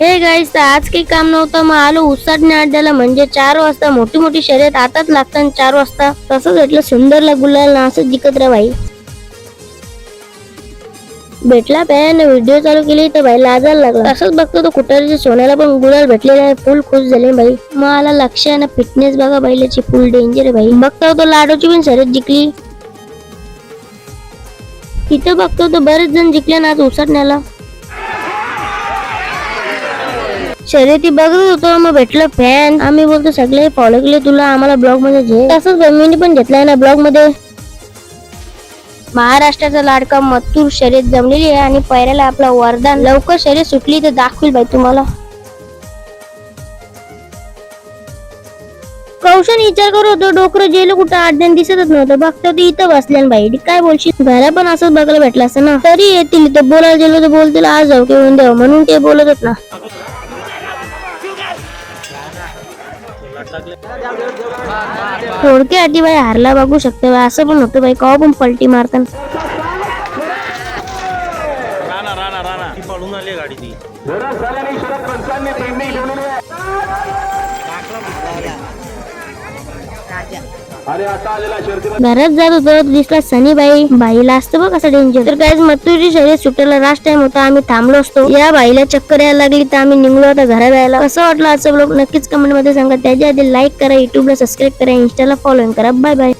Hey guys, आज काही काम नव्हतं, मग आलो उसाटणे अड्ड्याला. म्हणजे 4 वाजता मोठी मोठी शर्यत आताच लागतात 4 वाजता. तसंच भेटलं सुंदरला गुलाल ना, असं जिकत रे भाई. भेटला पॅन व्हिडिओ चालू केली तर भाई लाजायला लागला. असंच बघतो तो कुठारच्या सोन्याला पण गुलाल भेटलेला आहे. फुल खुश झाले भाई. मग आला लक्ष आहे ना, फिटनेस बघा बैलाची फुल डेंजर आहे भाई. बघतो तो लाडोची पण शर्यत जिंकली. इथं बघतो तो बरेच जण जिंकले ना आज उसाटण्याला. शर्यती बघत होतो, मग भेटलं फॅन. आम्ही बोलतो सगळे फॉलो केले तुला, आम्हाला ब्लॉग मध्ये घे. तसंच मी पण घेतलाय ना ब्लॉग मध्ये. महाराष्ट्राचा लाडका मथुर शर्यत जमलेली आहे आणि पैऱ्याला आपला वरदान. लवकर शर्यत सुटली तर दाखवील भाई तुम्हाला. कौशन विचार करत होतो, डोकरं जेल कुठं अड्ड्यान दिसतच नव्हतं. बघतो ते इथं बसल्यान बाई. काय बोलशील, घरा पण असंच बघायला भेटलं असं ना. तरी येतील इथं बोलायला गेलो तर बोलतील आज जाऊ की उद्या जाऊ, म्हणून ते बोलतच ना. थोडक्यासाठी बाई हारला बघू शकतो बाई. असं पण होतं बाई, कवा पण पलटी मारताना. राणा ती पळून आली गाडी ती. घरात जात होतो दिसला सनी बाईला असतं बघ असं डेंजर. तर काय मथुरची शर्यत सुटायला लास्ट टाइम होता, आम्ही थांबलो असतो. या बाईला चक्कर यायला लागली तर आम्ही निघलो आता घरात जायला. कसं वाटलं आजचं ब्लॉग नक्कीच कमेंट मध्ये सांगा. त्याच्या आधी लाईक करा, युट्यूबला सबस्क्राईब करा, इंस्टाला फॉलो करा. Bye bye.